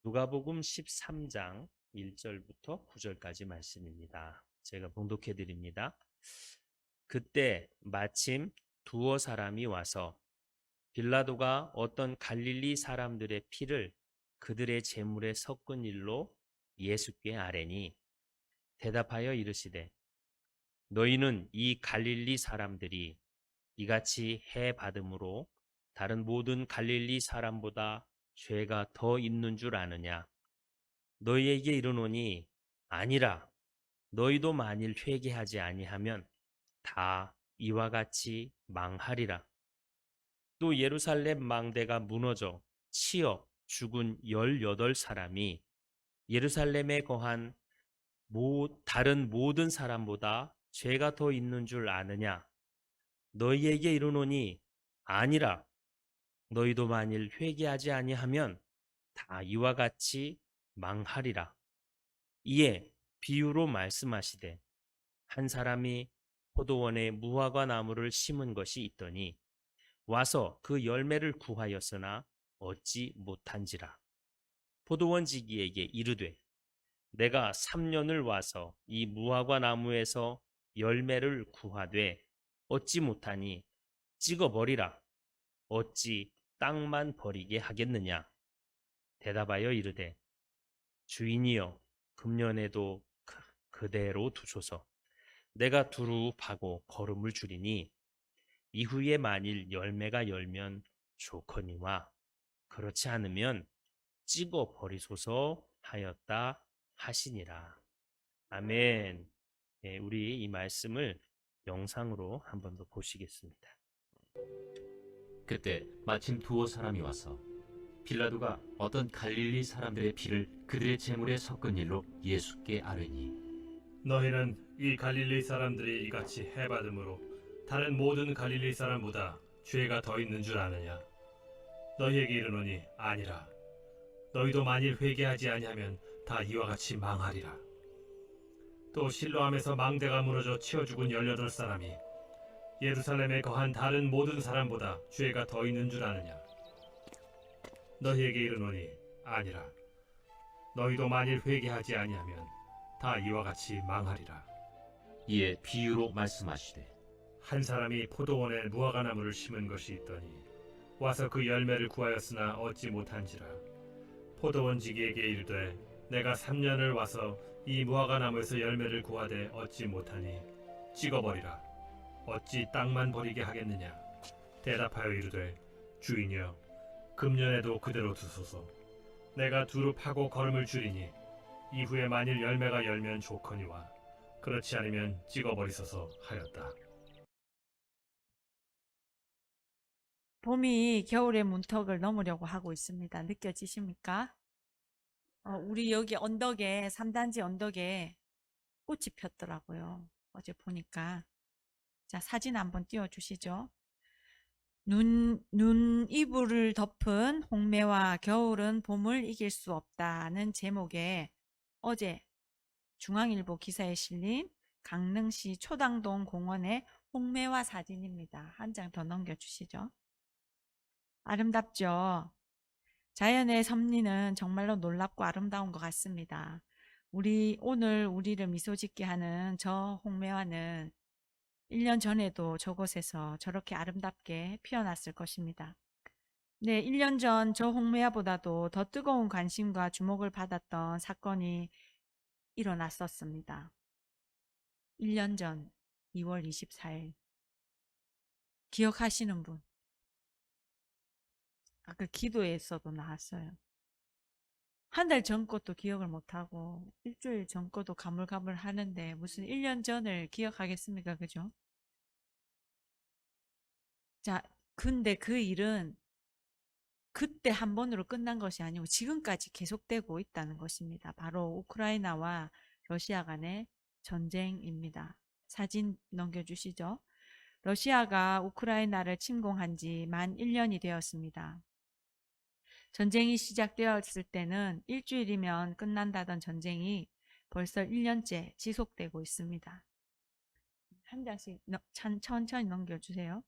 누가복음 13장 1절부터 9절까지 말씀입니다. 제가 봉독해 드립니다. 그때 마침 두어 사람이 와서 빌라도가 어떤 갈릴리 사람들의 피를 그들의 제물에 섞은 일로 예수께 아뢰니 대답하여 이르시되 너희는 이 갈릴리 사람들이 이같이 해 받음으로 다른 모든 갈릴리 사람보다 죄가 더 있는 줄 아느냐? 너희에게 이르노니 아니라. 너희도 만일 회개하지 아니하면 다 이와 같이 망하리라. 또 예루살렘 망대가 무너져 치어 죽은 18사람이 예루살렘에 거한 다른 모든 사람보다 죄가 더 있는 줄 아느냐? 너희에게 이르노니 아니라. 너희도 만일 회개하지 아니하면 다 이와 같이 망하리라. 이에 비유로 말씀하시되 한 사람이 포도원에 무화과 나무를 심은 것이 있더니 와서 그 열매를 구하였으나 얻지 못한지라. 포도원 지기에게 이르되 내가 3년을 와서 이 무화과 나무에서 열매를 구하되 얻지 못하니 찍어버리라. 어찌 땅만 버리게 하겠느냐? 대답하여 이르되 주인이여 금년에도 그대로 두소서. 내가 두루 파고 거름을 주리니 이후에 만일 열매가 열면 좋거니와 그렇지 않으면 찍어 버리소서 하였다 하시니라. 아멘. 네, 우리 이 말씀을 영상으로 한 번 더 보시겠습니다. 그때 마침 두어 사람이 와서 빌라도가 어떤 갈릴리 사람들의 피를 그들의 제물에 섞은 일로 예수께 아뢰니 너희는 이 갈릴리 사람들이 이같이 해받음으로 다른 모든 갈릴리 사람보다 죄가 더 있는 줄 아느냐? 너희에게 이르노니 아니라. 너희도 만일 회개하지 아니하면 다 이와 같이 망하리라. 또 실로암에서 망대가 무너져 치어 죽은 18사람이 예루살렘에 거한 다른 모든 사람보다 죄가 더 있는 줄 아느냐? 너희에게 이르노니 아니라. 너희도 만일 회개하지 아니하면 다 이와 같이 망하리라. 이에 비유로 말씀하시되 한 사람이 포도원에 무화과 나무를 심은 것이 있더니 와서 그 열매를 구하였으나 얻지 못한지라. 포도원 지기에게 이르되 내가 3년을 와서 이 무화과 나무에서 열매를 구하되 얻지 못하니 찍어버리라. 어찌 땅만 버리게 하겠느냐? 대답하여 이르되 주인이여 금년에도 그대로 두소서. 내가 두루 파고 거름을 주리니 이후에 만일 열매가 열면 좋거니와 그렇지 않으면 찍어버리소서 하였다. 봄이 겨울의 문턱을 넘으려고 하고 있습니다. 느껴지십니까? 우리 여기 언덕에, 3단지 언덕에 꽃이 폈더라고요. 어제 보니까. 자, 사진 한번 띄워주시죠. 이불을 덮은 홍매와 겨울은 봄을 이길 수 없다는 제목의 어제 중앙일보 기사에 실린 강릉시 초당동 공원의 홍매화 사진입니다. 한 장 더 넘겨주시죠. 아름답죠? 자연의 섭리는 정말로 놀랍고 아름다운 것 같습니다. 오늘 우리를 미소 짓게 하는 저 홍매화는 1년 전에도 저곳에서 저렇게 아름답게 피어났을 것입니다. 네, 1년 전 저 홍매화보다도 더 뜨거운 관심과 주목을 받았던 사건이 일어났었습니다. 1년 전 2월 24일. 기억하시는 분? 아까 기도에서도 나왔어요. 한 달 전 것도 기억을 못하고 일주일 전 것도 가물가물 하는데 무슨 1년 전을 기억하겠습니까? 그죠? 자, 근데 그 일은 그때 한 번으로 끝난 것이 아니고 지금까지 계속되고 있다는 것입니다. 바로 우크라이나와 러시아 간의 전쟁입니다. 사진 넘겨주시죠. 러시아가 우크라이나를 침공한 지 만 1년이 되었습니다. 전쟁이 시작되었을 때는 일주일이면 끝난다던 전쟁이 벌써 1년째 지속되고 있습니다. 한 장씩 천천히 넘겨주세요.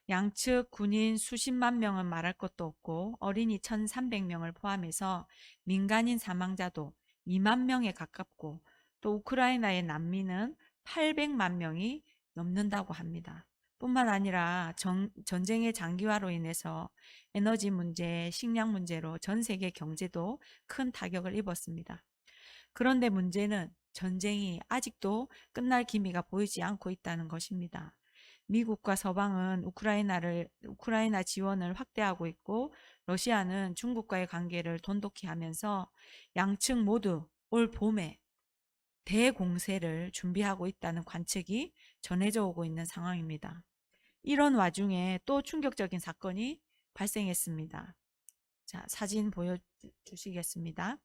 양측 군인 수십만 명은 말할 것도 없고 어린이 1,300명을 포함해서 민간인 사망자도 2만 명에 가깝고 또 우크라이나의 난민은 800만 명이 넘는다고 합니다. 뿐만 아니라 전쟁의 장기화로 인해서 에너지 문제, 식량 문제로 전 세계 경제도 큰 타격을 입었습니다. 그런데 문제는 전쟁이 아직도 끝날 기미가 보이지 않고 있다는 것입니다. 미국과 서방은 우크라이나 지원을 확대하고 있고 러시아는 중국과의 관계를 돈독히 하면서 양측 모두 올 봄에 대공세를 준비하고 있다는 관측이 전해져 오고 있는 상황입니다. 이런 와중에 또 충격적인 사건이 발생했습니다. 자, 사진 보여주시겠습니다.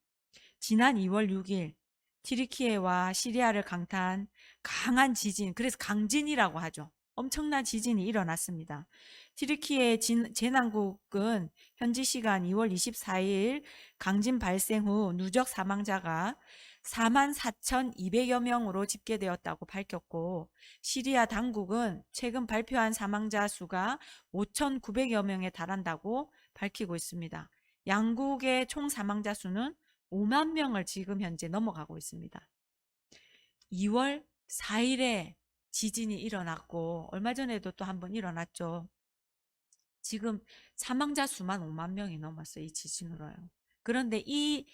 지난 2월 6일 튀르키예와 시리아를 강타한 강한 지진, 그래서 강진이라고 하죠. 엄청난 지진이 일어났습니다. 튀르키예 재난국은 현지 시간 2월 24일 강진 발생 후 누적 사망자가 44,200여 명으로 집계되었다고 밝혔고 시리아 당국은 최근 발표한 사망자 수가 5,900여 명에 달한다고 밝히고 있습니다. 양국의 총 사망자 수는 5만 명을 지금 현재 넘어가고 있습니다. 2월 4일에 지진이 일어났고 얼마 전에도 또 한 번 일어났죠. 지금 사망자 수만 5만 명이 넘었어요. 이 지진으로요. 그런데 이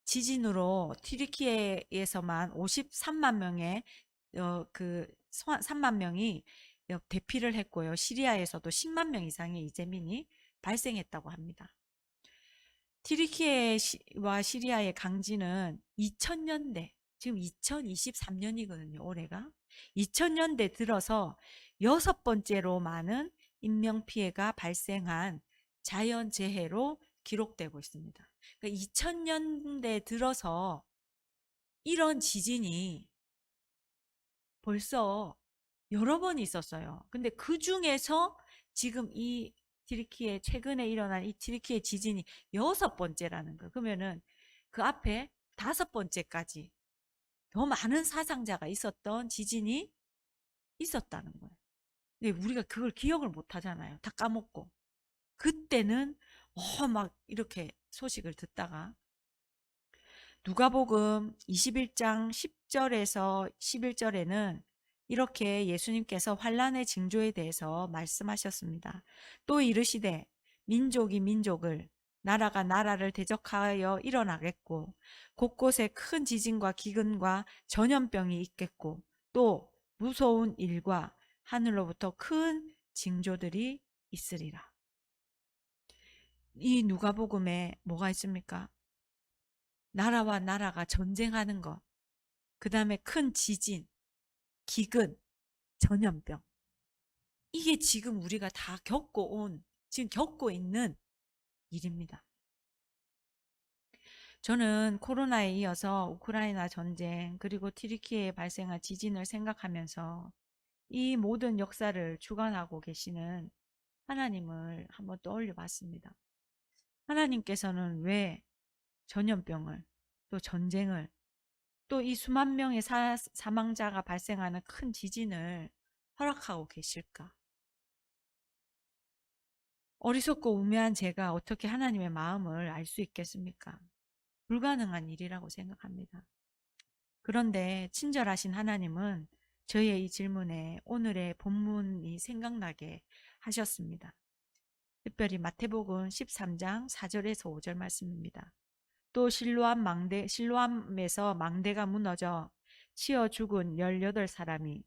지진으로 튀르키예에서만 53만 명의 3만 명이 대피를 했고요. 시리아에서도 10만 명 이상의 이재민이 발생했다고 합니다. 튀르키예와 시리아의 강진은 2000년대, 지금 2023년이거든요. 올해가 2000년대 들어서 6번째로 많은 인명피해가 발생한 자연재해로 기록되고 있습니다. 그러니까 2000년대 들어서 이런 지진이 벌써 여러 번 있었어요. 근데 그 중에서 지금 이 튀르키예 최근에 일어난 이 튀르키예 지진이 6번째라는 거. 그러면은 그 앞에 5번째까지 더 많은 사상자가 있었던 지진이 있었다는 거예요. 근데 우리가 그걸 기억을 못 하잖아요. 다 까먹고. 그때는 막 이렇게 소식을 듣다가 누가복음 21장 10절에서 11절에는 이렇게 예수님께서 환난의 징조에 대해서 말씀하셨습니다. 또 이르시되 민족이 민족을 나라가 나라를 대적하여 일어나겠고 곳곳에 큰 지진과 기근과 전염병이 있겠고 또 무서운 일과 하늘로부터 큰 징조들이 있으리라. 이 누가복음에 뭐가 있습니까? 나라와 나라가 전쟁하는 것, 그 다음에 큰 지진, 기근, 전염병. 이게 지금 우리가 다 지금 겪고 있는 일입니다. 저는 코로나에 이어서 우크라이나 전쟁, 그리고 튀르키예에 발생한 지진을 생각하면서 이 모든 역사를 주관하고 계시는 하나님을 한번 떠올려 봤습니다. 하나님께서는 왜 전염병을, 또 전쟁을, 또 이 수만 명의 사망자가 발생하는 큰 지진을 허락하고 계실까? 어리석고 우매한 제가 어떻게 하나님의 마음을 알 수 있겠습니까? 불가능한 일이라고 생각합니다. 그런데 친절하신 하나님은 저의 이 질문에 오늘의 본문이 생각나게 하셨습니다. 특별히 마태복음 13장 4절에서 5절 말씀입니다. 또 실로암에서 망대가 무너져 치어 죽은 18사람이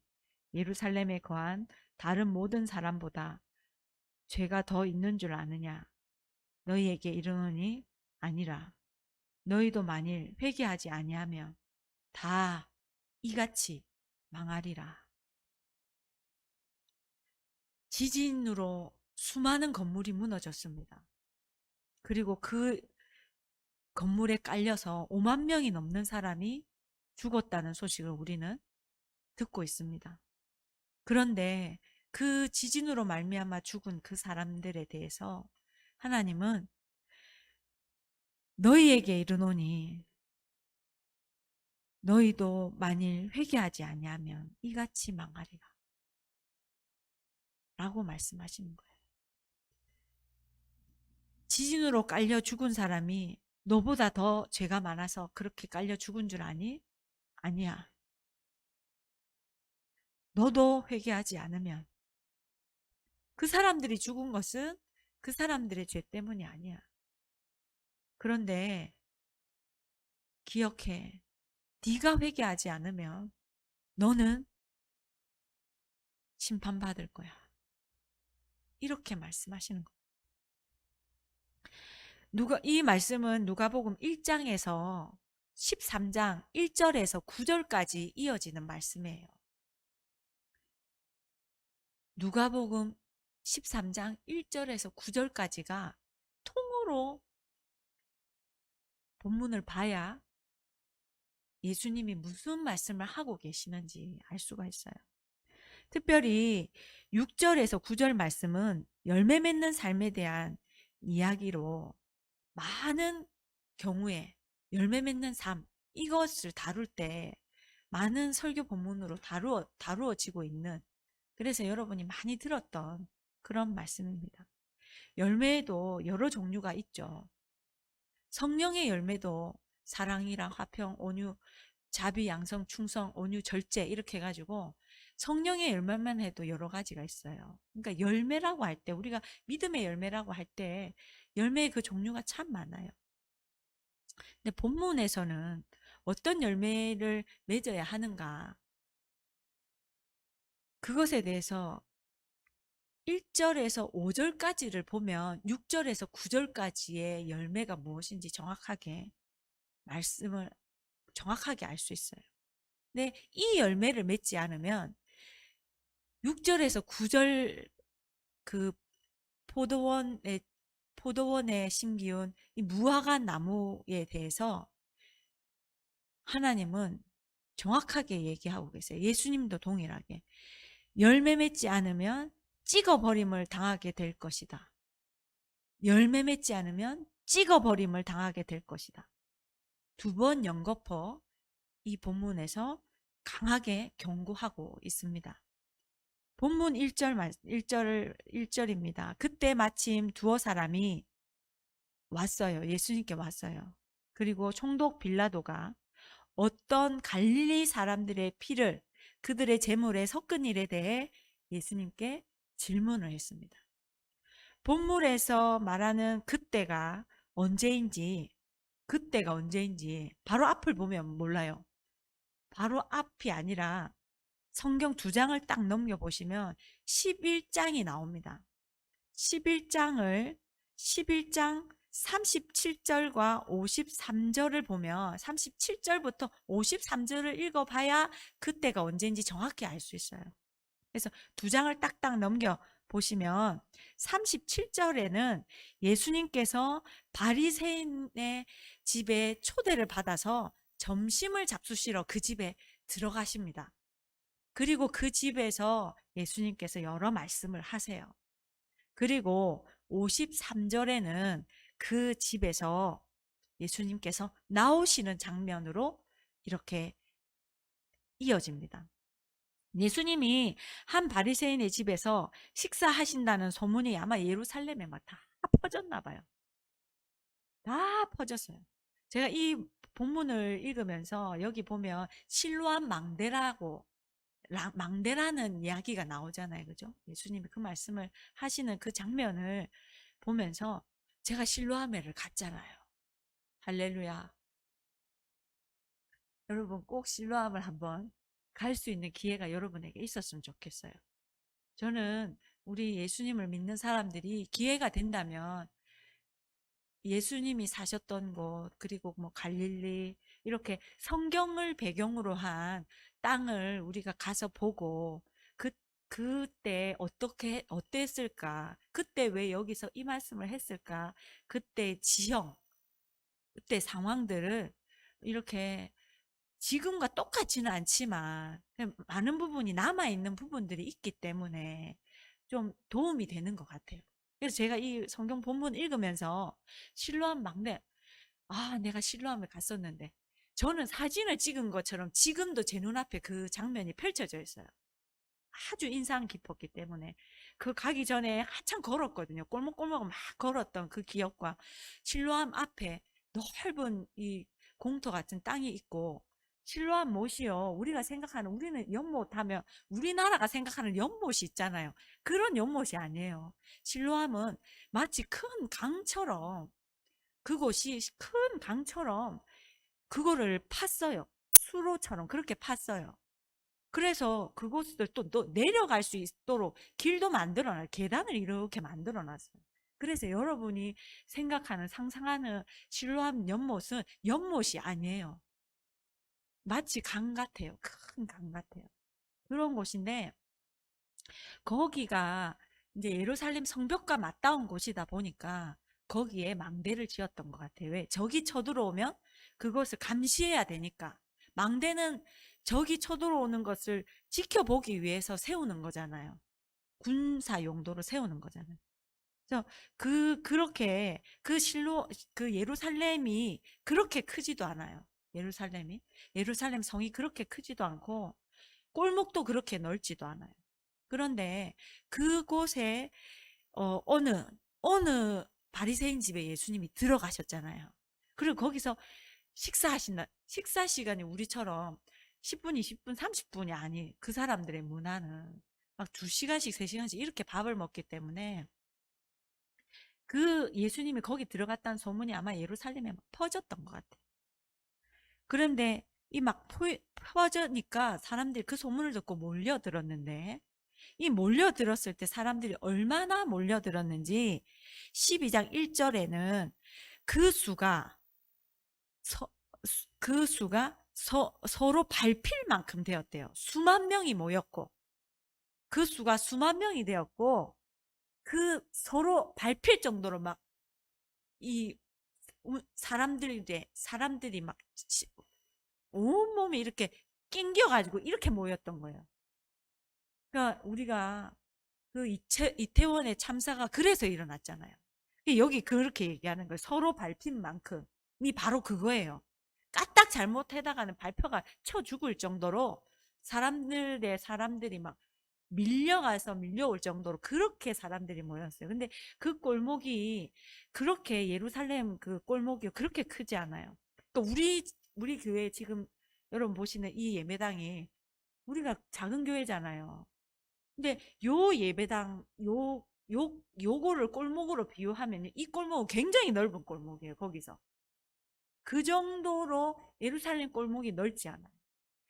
예루살렘에 거한 다른 모든 사람보다 죄가 더 있는 줄 아느냐? 너희에게 이르노니 아니라. 너희도 만일 회개하지 아니하면 다 이같이 망하리라. 지진으로 수많은 건물이 무너졌습니다. 그리고 그 건물에 깔려서 5만 명이 넘는 사람이 죽었다는 소식을 우리는 듣고 있습니다. 그런데 그 지진으로 말미암아 죽은 그 사람들에 대해서 하나님은 너희에게 이르노니 너희도 만일 회개하지 아니하면 이같이 망하리라 라고 말씀하시는 거예요. 지진으로 깔려 죽은 사람이 너보다 더 죄가 많아서 그렇게 깔려 죽은 줄 아니? 아니야. 너도 회개하지 않으면 그 사람들이 죽은 것은 그 사람들의 죄 때문이 아니야. 그런데 기억해. 네가 회개하지 않으면 너는 심판받을 거야. 이렇게 말씀하시는 거예요. 이 말씀은 누가복음 1장에서 13장 1절에서 9절까지 이어지는 말씀이에요. 누가복음 13장 1절에서 9절까지가 통으로 본문을 봐야 예수님이 무슨 말씀을 하고 계시는지 알 수가 있어요. 특별히 6절에서 9절 말씀은 열매 맺는 삶에 대한 이야기로 많은 경우에 열매 맺는 삶, 이것을 다룰 때 많은 설교 본문으로 다루어지고 있는, 그래서 여러분이 많이 들었던 그런 말씀입니다. 열매에도 여러 종류가 있죠. 성령의 열매도 사랑이랑 화평, 온유, 자비, 양성, 충성, 온유, 절제 이렇게 해가지고 성령의 열매만 해도 여러 가지가 있어요. 그러니까 열매라고 할 때, 우리가 믿음의 열매라고 할 때 열매의 그 종류가 참 많아요. 근데 본문에서는 어떤 열매를 맺어야 하는가, 그것에 대해서 1절에서 5절까지를 보면 6절에서 9절까지의 열매가 무엇인지 정확하게 알 수 있어요. 근데 이 열매를 맺지 않으면 6절에서 9절 그 포도원에 심기운 이 무화과 나무에 대해서 하나님은 정확하게 얘기하고 계세요. 예수님도 동일하게 열매 맺지 않으면 찍어버림을 당하게 될 것이다. 열매 맺지 않으면 찍어버림을 당하게 될 것이다. 두 번 연거푸 이 본문에서 강하게 경고하고 있습니다. 본문 1절입니다. 그때 마침 두어 사람이 왔어요. 예수님께 왔어요. 그리고 총독 빌라도가 어떤 갈릴리 사람들의 피를 그들의 제물에 섞은 일에 대해 예수님께 질문을 했습니다. 본문에서 말하는 그때가 언제인지 바로 앞을 보면 몰라요. 바로 앞이 아니라 성경 2장을 딱 넘겨보시면 11장이 나옵니다. 11장 37절과 53절을 보면 37절부터 53절을 읽어봐야 그때가 언제인지 정확히 알 수 있어요. 그래서 2장을 딱딱 넘겨보시면 37절에는 예수님께서 바리새인의 집에 초대를 받아서 점심을 잡수시러 그 집에 들어가십니다. 그리고 그 집에서 예수님께서 여러 말씀을 하세요. 그리고 53절에는 그 집에서 예수님께서 나오시는 장면으로 이렇게 이어집니다. 예수님이 한 바리새인의 집에서 식사하신다는 소문이 아마 예루살렘에 막 다 퍼졌나 봐요. 다 퍼졌어요. 제가 이 본문을 읽으면서 여기 보면 실로암 망대라는 이야기가 나오잖아요. 그죠? 예수님이 그 말씀을 하시는 그 장면을 보면서 제가 실로암에를 갔잖아요. 할렐루야. 여러분 꼭 실로암을 한번 갈 수 있는 기회가 여러분에게 있었으면 좋겠어요. 저는 우리 예수님을 믿는 사람들이 기회가 된다면 예수님이 사셨던 곳, 그리고 뭐 갈릴리, 이렇게 성경을 배경으로 한 땅을 우리가 가서 보고 그때 어땠을까? 그때 왜 여기서 이 말씀을 했을까? 그때 지형, 그때 상황들을 이렇게 지금과 똑같지는 않지만 많은 부분이 남아있는 부분들이 있기 때문에 좀 도움이 되는 것 같아요. 그래서 제가 이 성경 본문 읽으면서 실로암 막내, 내가 실로암에 갔었는데 저는 사진을 찍은 것처럼 지금도 제 눈앞에 그 장면이 펼쳐져 있어요. 아주 인상 깊었기 때문에 그 가기 전에 한참 걸었거든요. 꼴목꼴목 막 걸었던 그 기억과 실로암 앞에 넓은 이 공터 같은 땅이 있고 실로암 못이요. 우리가 생각하는 우리는 연못 하면 우리나라가 생각하는 연못이 있잖아요. 그런 연못이 아니에요. 실로암은 마치 큰 강처럼 그곳이 큰 강처럼 그거를 팠어요. 수로처럼 그렇게 팠어요. 그래서 그곳을 또 내려갈 수 있도록 길도 만들어놔요. 계단을 이렇게 만들어놨어요. 그래서 여러분이 생각하는 상상하는 실로암 연못은 연못이 아니에요. 마치 강 같아요. 큰 강 같아요. 그런 곳인데 거기가 이제 예루살렘 성벽과 맞닿은 곳이다 보니까 거기에 망대를 지었던 것 같아요. 왜? 적이 쳐들어오면 그것을 감시해야 되니까. 망대는 적이 쳐들어오는 것을 지켜보기 위해서 세우는 거잖아요. 군사 용도로 세우는 거잖아요. 그래서 그렇게 그 예루살렘이 그렇게 크지도 않아요. 예루살렘 성이 그렇게 크지도 않고 골목도 그렇게 넓지도 않아요. 그런데 그곳에 어느 바리새인 집에 예수님이 들어가셨잖아요. 그리고 거기서 식사 시간이 우리처럼 10분, 20분, 30분이 아니 그 사람들의 문화는 막 2시간씩, 3시간씩 이렇게 밥을 먹기 때문에 그 예수님이 거기 들어갔다는 소문이 아마 예루살렘에 막 퍼졌던 것 같아요. 그런데 이 막 퍼지니까 사람들이 그 소문을 듣고 몰려들었는데 이 몰려들었을 때 사람들이 얼마나 몰려들었는지 12장 1절에는 그 수가 서로 밟힐 만큼 되었대요. 수만 명이 모였고 그 수가 수만 명이 되었고 그 서로 밟힐 정도로 막 이 사람들이 막 온몸이 이렇게 낑겨가지고 이렇게 모였던 거예요. 그러니까 우리가 그 이태원의 참사가 그래서 일어났잖아요. 여기 그렇게 얘기하는 거예요. 서로 밟힌 만큼이 바로 그거예요. 까딱 잘못하다가는 발표가 쳐 죽을 정도로 사람들이 막 밀려올 정도로 그렇게 사람들이 모였어요. 근데 그 골목이 그렇게 예루살렘 그 골목이 그렇게 크지 않아요. 그러니까 우리 교회 지금 여러분 보시는 이 예배당이 우리가 작은 교회잖아요. 근데 요 예배당 요거를 골목으로 비유하면 이 골목은 굉장히 넓은 골목이에요. 거기서 그 정도로 예루살렘 골목이 넓지 않아요.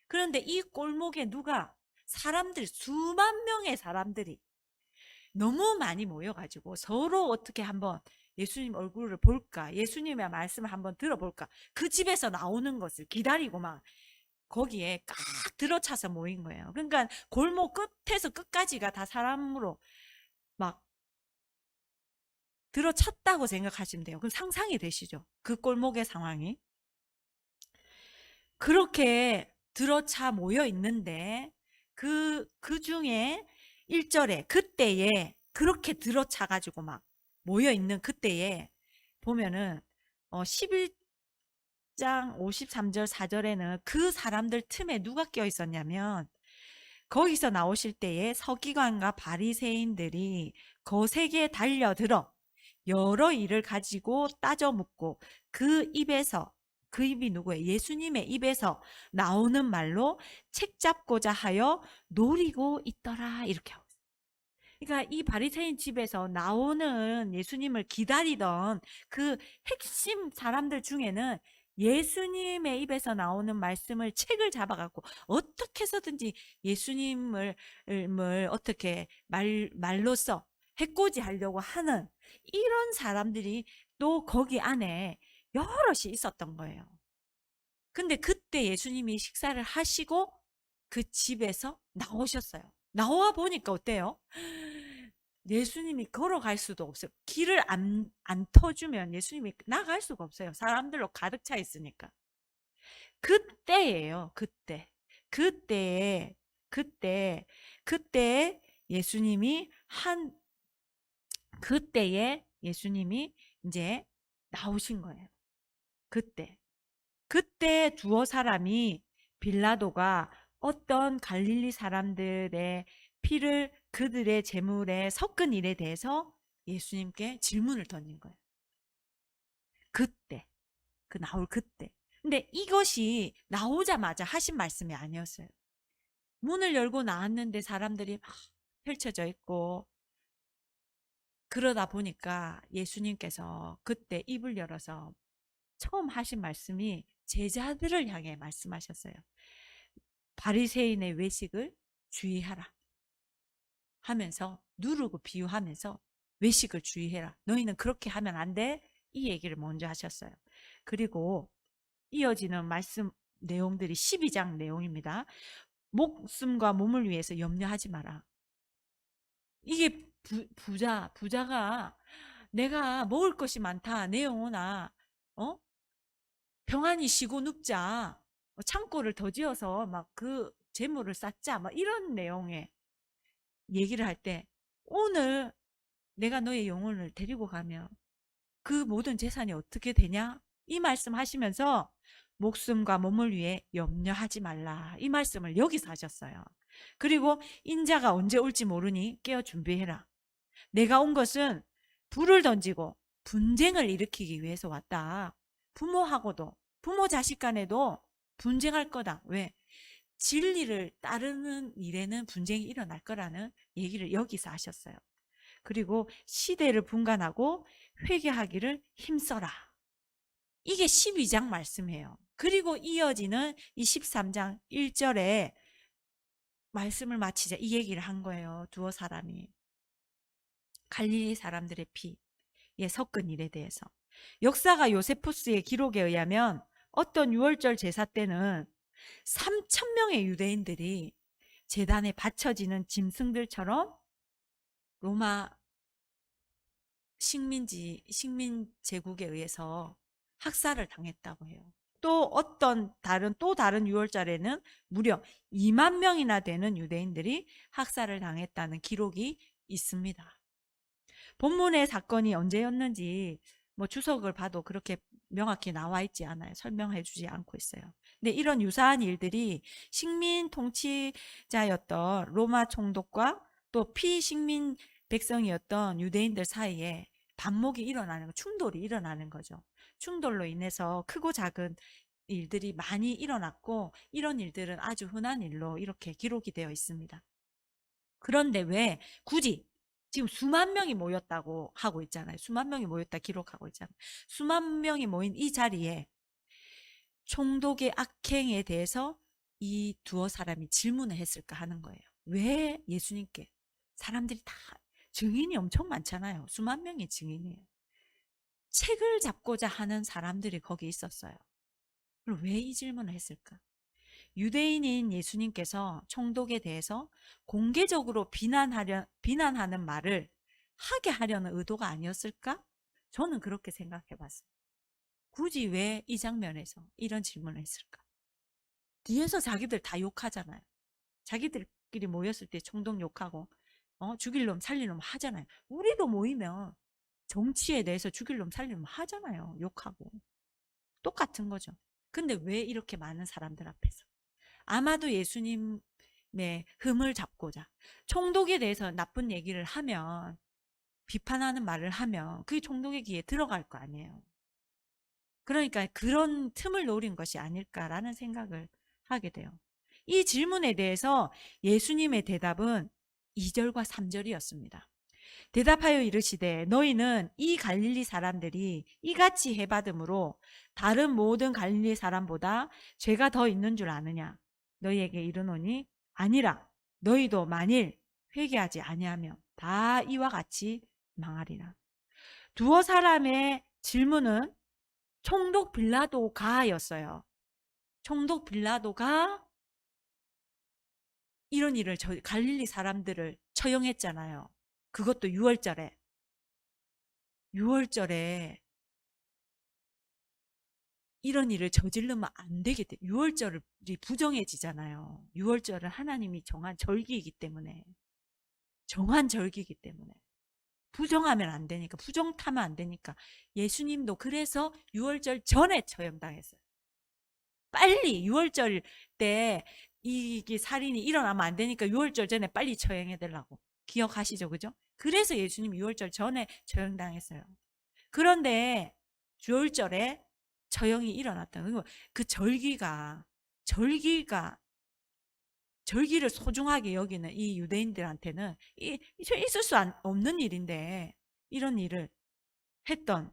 그런데 이 골목에 수만 명의 사람들이 너무 많이 모여가지고 서로 어떻게 한번 예수님 얼굴을 볼까, 예수님의 말씀을 한번 들어볼까, 그 집에서 나오는 것을 기다리고 막 거기에 꽉 들어차서 모인 거예요. 그러니까 골목 끝에서 끝까지가 다 사람으로 막 들어찼다고 생각하시면 돼요. 그럼 상상이 되시죠? 그 골목의 상황이. 그렇게 들어차 모여 있는데 그 중에 1절에 그때에 그렇게 들어차 가지고 막 모여 있는 그때에 보면은 11장 53절 4절에는 그 사람들 틈에 누가 껴 있었냐면 거기서 나오실 때에 서기관과 바리새인들이 거세게 달려들어 여러 일을 가지고 따져 묻고 그 입이 누구예요? 예수님의 입에서 나오는 말로 책 잡고자 하여 노리고 있더라 이렇게 하고 있어요. 그러니까 이 바리새인 집에서 나오는 예수님을 기다리던 그 핵심 사람들 중에는 예수님의 입에서 나오는 말씀을 책을 잡아갖고 어떻게 해서든지 예수님을 어떻게 말로써 해코지하려고 하는 이런 사람들이 또 거기 안에 여럿이 있었던 거예요. 근데 그때 예수님이 식사를 하시고 그 집에서 나오셨어요. 나와 보니까 어때요? 예수님이 걸어갈 수도 없어요. 길을 안 터주면 예수님이 나갈 수가 없어요. 사람들로 가득 차 있으니까. 그때예요. 그때 예수님이 그때에 예수님이 이제 나오신 거예요. 그때 두어 사람이 빌라도가 어떤 갈릴리 사람들의 피를 그들의 재물에 섞은 일에 대해서 예수님께 질문을 던진 거예요. 그때, 그 나올 그때. 근데 이것이 나오자마자 하신 말씀이 아니었어요. 문을 열고 나왔는데 사람들이 막 펼쳐져 있고, 그러다 보니까 예수님께서 그때 입을 열어서 처음 하신 말씀이 제자들을 향해 말씀하셨어요. 바리새인의 외식을 주의하라 하면서, 누르고 비유하면서 외식을 주의해라. 너희는 그렇게 하면 안 돼. 이 얘기를 먼저 하셨어요. 그리고 이어지는 말씀 내용들이 12장 내용입니다. 목숨과 몸을 위해서 염려하지 마라. 이게 부자가 내가 먹을 것이 많다. 내 영혼아, 평안히 쉬고 눕자. 창고를 더 지어서 막 그 재물을 쌓자. 막 이런 내용의 얘기를 할 때, 오늘 내가 너의 영혼을 데리고 가면 그 모든 재산이 어떻게 되냐? 이 말씀 하시면서 목숨과 몸을 위해 염려하지 말라. 이 말씀을 여기서 하셨어요. 그리고 인자가 언제 올지 모르니 깨어 준비해라. 내가 온 것은 불을 던지고 분쟁을 일으키기 위해서 왔다. 부모하고도, 부모 자식 간에도 분쟁할 거다. 왜? 진리를 따르는 일에는 분쟁이 일어날 거라는 얘기를 여기서 하셨어요. 그리고 시대를 분간하고 회개하기를 힘써라. 이게 12장 말씀이에요. 그리고 이어지는 이 13장 1절에 말씀을 마치자 이 얘기를 한 거예요. 두어 사람이 갈릴리 사람들의 피에 섞은 일에 대해서. 역사가 요세푸스의 기록에 의하면 어떤 유월절 제사 때는 3,000명의 유대인들이 제단에 바쳐지는 짐승들처럼 로마 식민 제국에 의해서 학살을 당했다고 해요. 또 어떤 다른 유월절에는 무려 2만 명이나 되는 유대인들이 학살을 당했다는 기록이 있습니다. 본문의 사건이 언제였는지 주석을 봐도 그렇게 명확히 나와 있지 않아요. 설명해 주지 않고 있어요. 근데 이런 유사한 일들이 식민 통치자였던 로마 총독과 또 피식민 백성이었던 유대인들 사이에 반목이 일어나는 거, 충돌이 일어나는 거죠. 충돌로 인해서 크고 작은 일들이 많이 일어났고, 이런 일들은 아주 흔한 일로 이렇게 기록이 되어 있습니다. 그런데 왜 굳이 지금 수만 명이 모였다고 하고 있잖아요. 수만 명이 모였다 기록하고 있잖아요. 수만 명이 모인 이 자리에 총독의 악행에 대해서 이 두어 사람이 질문을 했을까 하는 거예요. 왜 예수님께? 사람들이 다 증인이 엄청 많잖아요. 수만 명의 증인이에요. 책을 잡고자 하는 사람들이 거기 있었어요. 그럼 왜 이 질문을 했을까? 유대인인 예수님께서 총독에 대해서 공개적으로 비난하는 말을 하게 하려는 의도가 아니었을까? 저는 그렇게 생각해 봤어요. 굳이 왜 이 장면에서 이런 질문을 했을까? 뒤에서 자기들 다 욕하잖아요. 자기들끼리 모였을 때 총독 욕하고 죽일 놈 살릴 놈 하잖아요. 우리도 모이면 정치에 대해서 죽일 놈 살릴 놈 하잖아요. 욕하고. 똑같은 거죠. 근데 왜 이렇게 많은 사람들 앞에서? 아마도 예수님의 흠을 잡고자, 총독에 대해서 나쁜 얘기를 하면, 비판하는 말을 하면 그게 총독의 귀에 들어갈 거 아니에요. 그러니까 그런 틈을 노린 것이 아닐까라는 생각을 하게 돼요. 이 질문에 대해서 예수님의 대답은 2절과 3절이었습니다. 대답하여 이르시되 너희는 이 갈릴리 사람들이 이같이 해받음으로 다른 모든 갈릴리 사람보다 죄가 더 있는 줄 아느냐? 너희에게 이르노니 아니라 너희도 만일 회개하지 아니하면 다 이와 같이 망하리라. 두어 사람의 질문은 총독 빌라도가였어요. 총독 빌라도가 이런 일을 갈릴리 사람들을 처형했잖아요. 그것도 6월절에 이런 일을 저지르면 안 되게 돼. 6월절이 부정해지잖아요. 6월절은 하나님이 정한 절기이기 때문에 부정하면 안 되니까, 부정 타면 안 되니까 예수님도 그래서 6월절 전에 처형당했어요. 빨리 6월절 때 이게 살인이 일어나면 안 되니까 6월절 전에 빨리 처형해야 되려고. 기억하시죠? 그죠? 그래서 예수님 유월절 전에 처형당했어요. 그런데 주월절에 처형이 일어났다. 그 절기를 소중하게 여기는 이 유대인들한테는 있을 수 없는 일인데 이런 일을 했던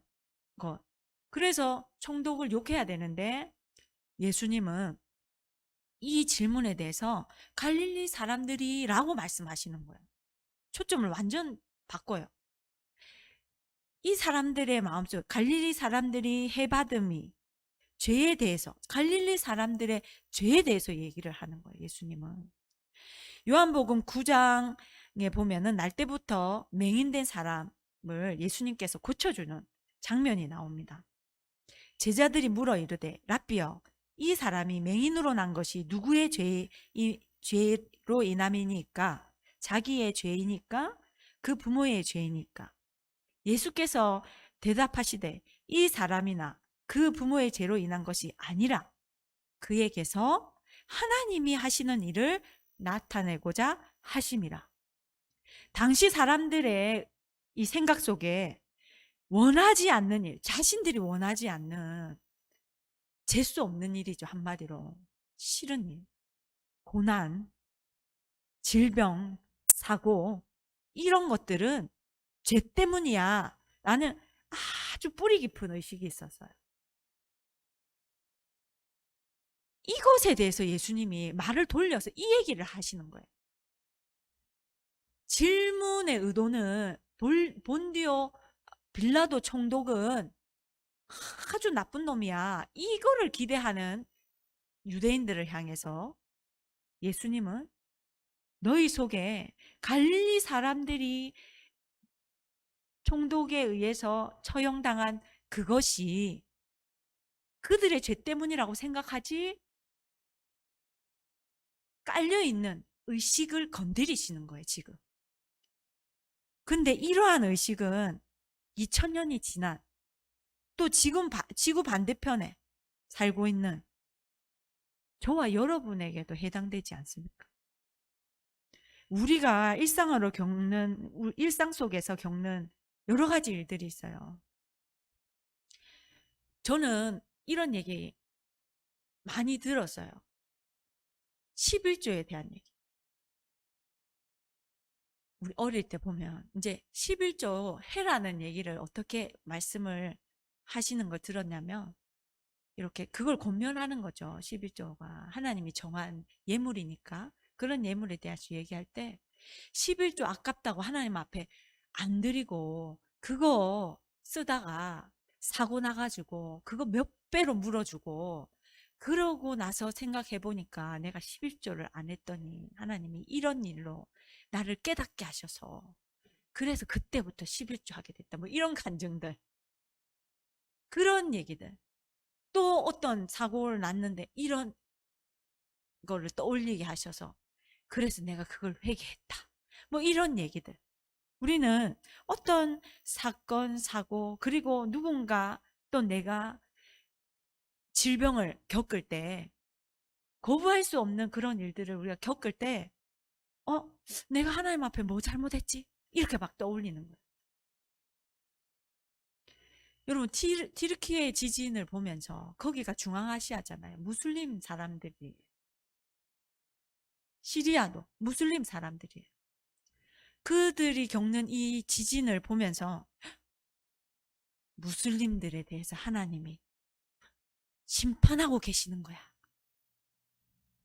것. 그래서 총독을 욕해야 되는데 예수님은 이 질문에 대해서 갈릴리 사람들이라고 말씀하시는 거예요. 초점을 완전 바꿔요. 이 사람들의 마음속, 갈릴리 사람들이 해받음이 죄에 대해서, 갈릴리 사람들의 죄에 대해서 얘기를 하는 거예요, 예수님은. 요한복음 9장에 보면은 날 때부터 맹인된 사람을 예수님께서 고쳐주는 장면이 나옵니다. 제자들이 물어 이르되 라삐여, 이 사람이 맹인으로 난 것이 누구의 죄로 인함이니까? 자기의 죄이니까? 그 부모의 죄이니까? 예수께서 대답하시되 이 사람이나 그 부모의 죄로 인한 것이 아니라 그에게서 하나님이 하시는 일을 나타내고자 하심이라. 당시 사람들의 이 생각 속에 원하지 않는 일, 자신들이 원하지 않는 재수 없는 일이죠. 한마디로 싫은 일, 고난, 질병, 사고 이런 것들은 죄 때문이야 라는 아주 뿌리 깊은 의식이 있었어요. 이것에 대해서 예수님이 말을 돌려서 이 얘기를 하시는 거예요. 질문의 의도는 본디오 빌라도 총독은 아주 나쁜 놈이야. 이거를 기대하는 유대인들을 향해서 예수님은 너희 속에 갈릴리 사람들이 총독에 의해서 처형당한 그것이 그들의 죄 때문이라고 생각하지 깔려있는 의식을 건드리시는 거예요, 지금. 근데 이러한 의식은 2000년이 지난 또 지금 지구 반대편에 살고 있는 저와 여러분에게도 해당되지 않습니까? 우리가 일상 속에서 겪는 여러 가지 일들이 있어요. 저는 이런 얘기 많이 들었어요. 11조에 대한 얘기. 우리 어릴 때 보면 이제 11조 해라는 얘기를 어떻게 말씀을 하시는 걸 들었냐면 이렇게 그걸 권면하는 거죠. 11조가 하나님이 정한 예물이니까 그런 예물에 대해서 얘기할 때 11조 아깝다고 하나님 앞에 안 드리고 그거 쓰다가 사고 나가지고 그거 몇 배로 물어주고 그러고 나서 생각해 보니까 내가 11조를 안 했더니 하나님이 이런 일로 나를 깨닫게 하셔서 그래서 그때부터 11조 하게 됐다. 뭐 이런 간증들. 그런 얘기들. 또 어떤 사고를 났는데 이런 거를 떠올리게 하셔서 그래서 내가 그걸 회개했다. 뭐 이런 얘기들. 우리는 어떤 사건, 사고, 그리고 누군가 또 내가 질병을 겪을 때 거부할 수 없는 그런 일들을 우리가 겪을 때 내가 하나님 앞에 뭐 잘못했지? 이렇게 막 떠올리는 거예요. 여러분 티르키예 지진을 보면서 거기가 중앙아시아잖아요. 무슬림 사람들이 시리아도 무슬림 사람들이에요. 그들이 겪는 이 지진을 보면서 무슬림들에 대해서 하나님이 심판하고 계시는 거야.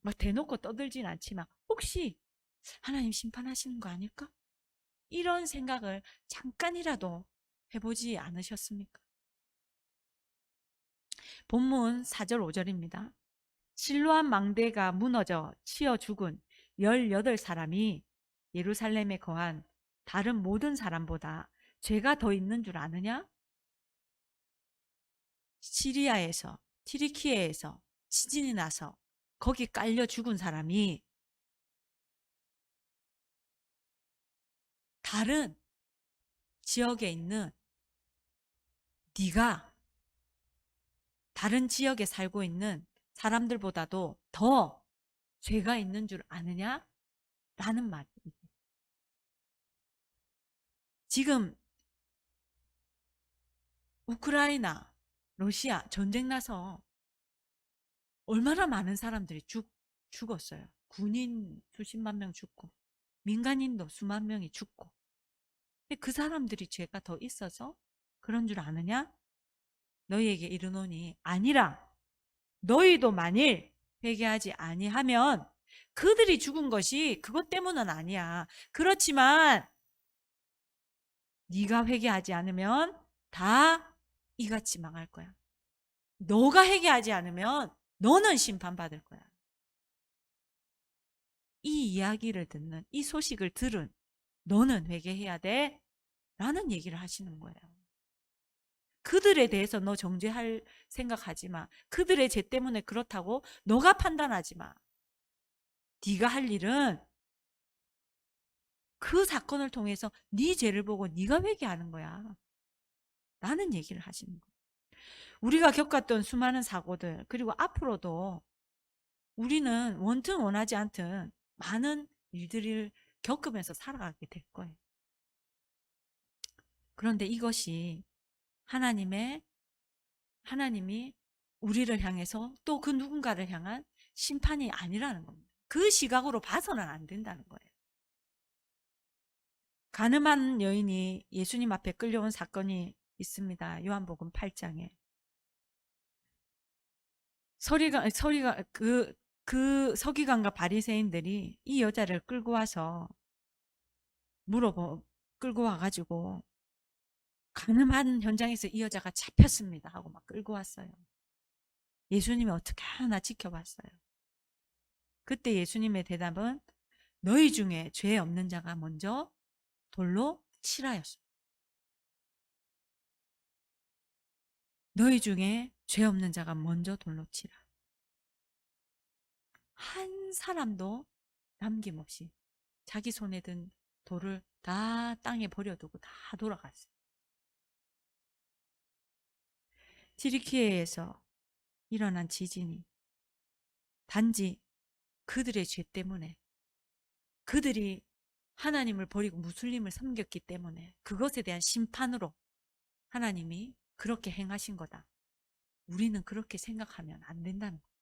막 대놓고 떠들진 않지만 혹시 하나님 심판하시는 거 아닐까? 이런 생각을 잠깐이라도 해보지 않으셨습니까? 본문 4절 5절입니다. 실로암 망대가 무너져 치어 죽은 18사람이 예루살렘에 거한 다른 모든 사람보다 죄가 더 있는 줄 아느냐? 시리아에서 티르키예에서 지진이 나서 거기 깔려 죽은 사람이 다른 지역에 있는 네가 다른 지역에 살고 있는 사람들보다도 더 죄가 있는 줄 아느냐? 라는 말입니다. 지금 우크라이나, 러시아 전쟁 나서 얼마나 많은 사람들이 죽었어요. 군인 수십만 명 죽고 민간인도 수만 명이 죽고. 근데 그 사람들이 죄가 더 있어서 그런 줄 아느냐? 너희에게 이르노니 아니라 너희도 만일 회개하지 아니하면 그들이 죽은 것이 그것 때문은 아니야. 그렇지만 네가 회개하지 않으면 다 이같이 망할 거야. 너가 회개하지 않으면 너는 심판받을 거야. 이 이야기를 듣는, 이 소식을 들은 너는 회개해야 돼 라는 얘기를 하시는 거예요. 그들에 대해서 너 정죄할 생각하지 마. 그들의 죄 때문에 그렇다고 너가 판단하지 마. 네가 할 일은 그 사건을 통해서 네 죄를 보고 네가 회개하는 거야 라는 얘기를 하시는 거예요. 우리가 겪었던 수많은 사고들, 그리고 앞으로도 우리는 원튼 원하지 않든 많은 일들을 겪으면서 살아가게 될 거예요. 그런데 이것이 하나님이 우리를 향해서 또 그 누군가를 향한 심판이 아니라는 겁니다. 그 시각으로 봐서는 안 된다는 거예요. 가늠한 여인이 예수님 앞에 끌려온 사건이 있습니다. 요한복음 8장에. 그 서기관과 바리새인들이 이 여자를 끌고 와서 끌고 와가지고 가늠한 현장에서 이 여자가 잡혔습니다 하고 막 끌고 왔어요. 예수님이 어떻게 하나 지켜봤어요. 그때 예수님의 대답은 너희 중에 죄 없는 자가 먼저 돌로 치라였어요. 너희 중에 죄 없는 자가 먼저 돌로 치라. 한 사람도 남김없이 자기 손에 든 돌을 다 땅에 버려두고 다 돌아갔어요. 튀르키예에서 일어난 지진이 단지 그들의 죄 때문에, 그들이 하나님을 버리고 무슬림을 섬겼기 때문에 그것에 대한 심판으로 하나님이 그렇게 행하신 거다. 우리는 그렇게 생각하면 안 된다는 거예요.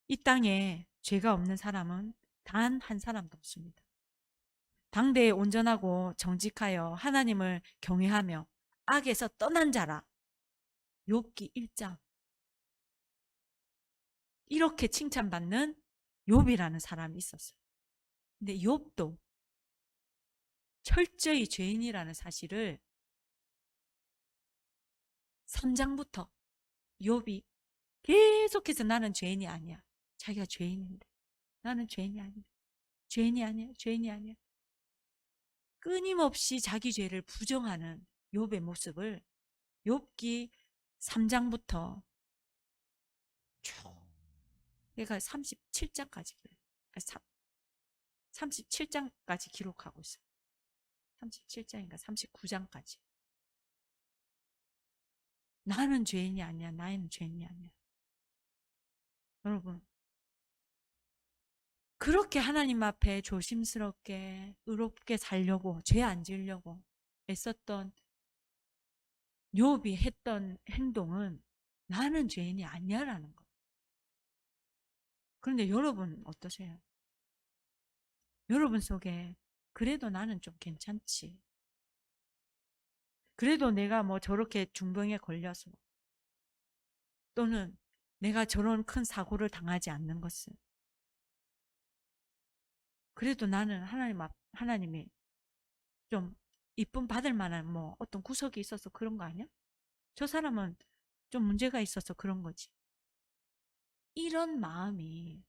이 땅에 죄가 없는 사람은 단 한 사람도 없습니다. 당대에 온전하고 정직하여 하나님을 경외하며 악에서 떠난 자라. 욥기 1장. 이렇게 칭찬받는 욥이라는 사람이 있었어요. 근데 욥도 철저히 죄인이라는 사실을 3장부터 욥이 계속해서 나는 죄인이 아니야. 자기가 죄인인데 나는 죄인이 아니야. 죄인이 아니야. 죄인이 아니야. 끊임없이 자기 죄를 부정하는 욥의 모습을 욥기 3장부터 쭉 얘가 37장까지 37장까지 기록하고 있어요. 37장인가 39장까지. 나는 죄인이 아니야. 나는 죄인이 아니야. 여러분, 그렇게 하나님 앞에 조심스럽게 의롭게 살려고, 죄 안 지으려고 애썼던 욥이 했던 행동은 나는 죄인이 아니야라는 거예요. 그런데 여러분 어떠세요? 여러분 속에 그래도 나는 좀 괜찮지. 그래도 내가 뭐 저렇게 중병에 걸려서 또는 내가 저런 큰 사고를 당하지 않는 것은 그래도 나는 하나님이 좀 이쁨 받을 만한 뭐 어떤 구석이 있어서 그런 거 아니야? 저 사람은 좀 문제가 있어서 그런 거지. 이런 마음이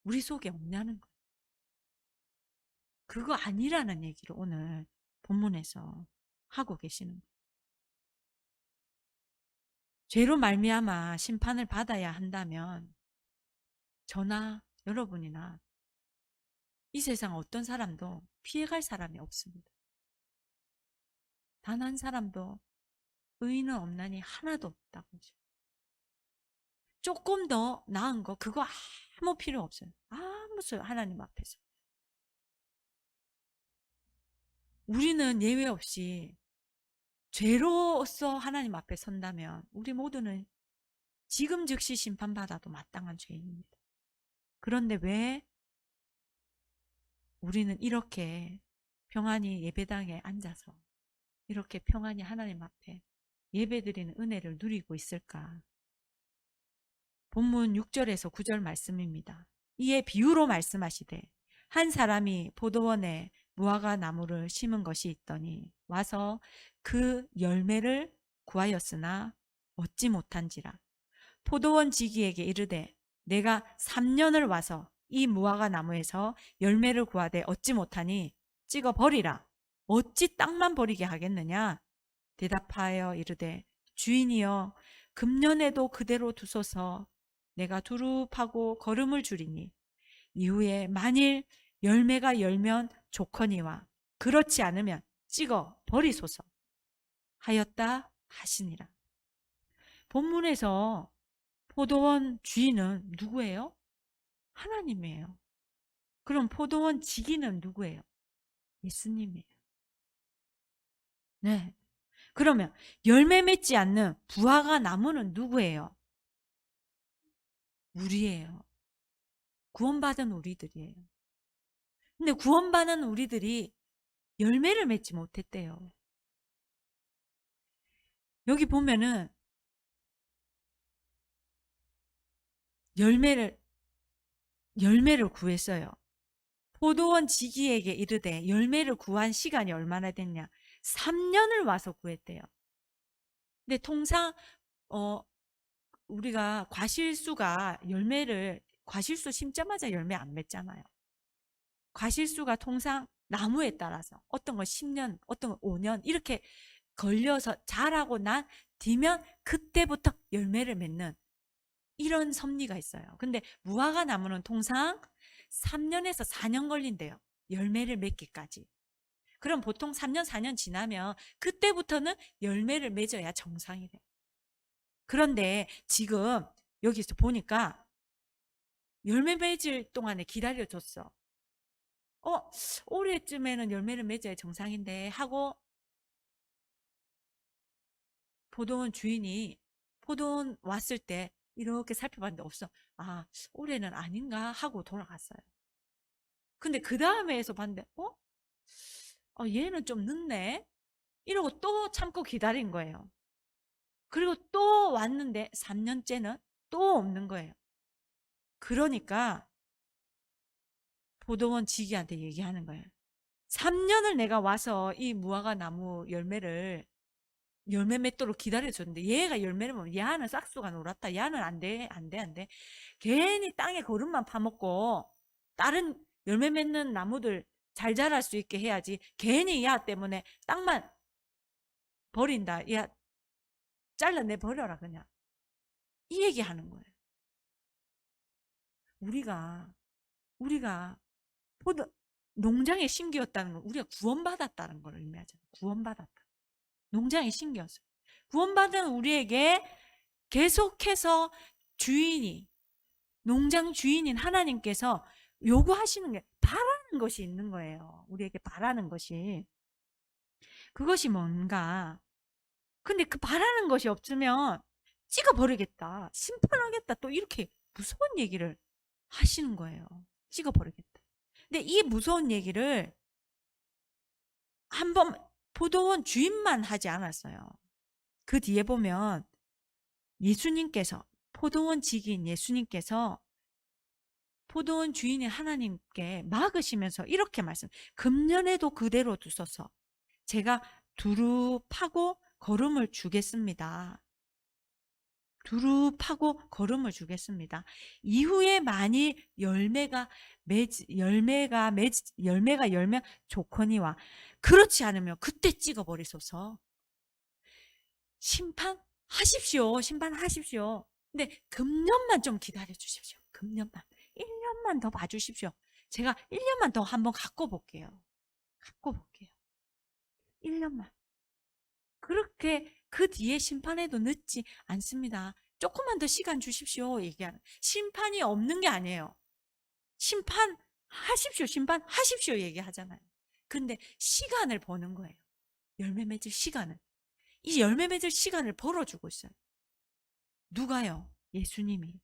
우리 속에 없냐는 거예요. 그거 아니라는 얘기를 오늘 본문에서 하고 계시는 거예요. 죄로 말미암아 심판을 받아야 한다면 저나 여러분이나 이 세상 어떤 사람도 피해갈 사람이 없습니다. 단 한 사람도 의인은 없나니 하나도 없다고. 조금 더 나은 거 그거 아무 필요 없어요. 아무 소용 하나님 앞에서. 우리는 예외 없이 죄로서 하나님 앞에 선다면 우리 모두는 지금 즉시 심판받아도 마땅한 죄인입니다. 그런데 왜 우리는 이렇게 평안히 예배당에 앉아서 이렇게 평안히 하나님 앞에 예배드리는 은혜를 누리고 있을까? 본문 6절에서 9절 말씀입니다. 이에 비유로 말씀하시되 한 사람이 포도원에 무화과 나무를 심은 것이 있더니 와서 그 열매를 구하였으나 얻지 못한지라. 포도원 지기에게 이르되 내가 3년을 와서 이 무화과 나무에서 열매를 구하되 얻지 못하니 찍어 버리라. 어찌 땅만 버리게 하겠느냐? 대답하여 이르되 주인이여 금년에도 그대로 두소서. 내가 두릅하고 거름을 주리니 이후에 만일 열매가 열면 좋거니와 그렇지 않으면 찍어 버리소서 하였다 하시니라. 본문에서 포도원 주인은 누구예요? 하나님이에요. 그럼 포도원 지기는 누구예요? 예수님이에요. 네. 그러면 열매 맺지 않는 무화과 나무는 누구예요? 우리예요. 구원받은 우리들이에요. 근데 구원받은 우리들이 열매를 맺지 못했대요. 여기 보면은 열매를 구했어요. 포도원 지기에게 이르되 열매를 구한 시간이 얼마나 됐냐? 3년을 와서 구했대요. 근데 통상 우리가 과실수가 과실수 심자마자 열매 안 맺잖아요. 과실수가 통상 나무에 따라서 어떤 건 10년, 어떤 건 5년 이렇게 걸려서 자라고 난 뒤면 그때부터 열매를 맺는 이런 섭리가 있어요. 근데 무화과 나무는 통상 3년에서 4년 걸린대요. 열매를 맺기까지. 그럼 보통 3년, 4년 지나면 그때부터는 열매를 맺어야 정상이래요. 그런데 지금 여기서 보니까 열매 맺을 동안에 기다려줬어. 올해쯤에는 열매를 맺어야 정상인데 하고 포도원 주인이 포도원 왔을 때 이렇게 살펴봤는데 없어. 아, 올해는 아닌가 하고 돌아갔어요. 근데 그 다음에서 봤는데 얘는 좀 늦네 이러고 또 참고 기다린 거예요. 그리고 또 왔는데 3년째는 또 없는 거예요. 그러니까 포도원 지기한테 얘기하는 거예요. 3년을 내가 와서 이 무화과 나무 열매 맺도록 기다려줬는데 얘가 열매를 먹으면 얘는 싹수가 놀았다. 얘는 안 돼. 괜히 땅에 거름만 파먹고 다른 열매 맺는 나무들 잘 자랄 수 있게 해야지. 괜히 얘 때문에 땅만 버린다. 얘 잘라내 버려라 그냥. 이 얘기하는 거예요. 우리가 농장에 심기였다는 건 우리가 구원받았다는 걸 의미하잖아요. 구원받았다. 농장에 심기였어요. 구원받은 우리에게 계속해서 농장 주인인 하나님께서 요구하시는 게 바라는 것이 있는 거예요. 우리에게 바라는 것이. 그것이 뭔가. 근데 그 바라는 것이 없으면 찍어버리겠다. 심판하겠다. 또 이렇게 무서운 얘기를 하시는 거예요. 찍어버리겠다. 근데 이 무서운 얘기를 한번 포도원 주인만 하지 않았어요. 그 뒤에 보면 예수님께서 포도원 지기인 예수님께서 포도원 주인인 하나님께 막으시면서 이렇게 금년에도 그대로 두소서. 제가 두릅하고 거름을 주겠습니다. 두릅하고 거름을 주겠습니다. 이후에 만일 열매가 열면 좋거니와 그렇지 않으면 그때 찍어버리소서. 심판하십시오. 근데 금년만 좀 기다려 주십시오. 금년만. 1년만 더 봐주십시오. 제가 1년만 더 한번 갖고 볼게요. 1년만. 그렇게 그 뒤에 심판해도 늦지 않습니다. 조금만 더 시간 주십시오. 얘기하는. 심판이 없는 게 아니에요. 심판하십시오. 얘기하잖아요. 근데 시간을 버는 거예요. 열매 맺을 시간을. 이 열매 맺을 시간을 벌어주고 있어요. 누가요? 예수님이.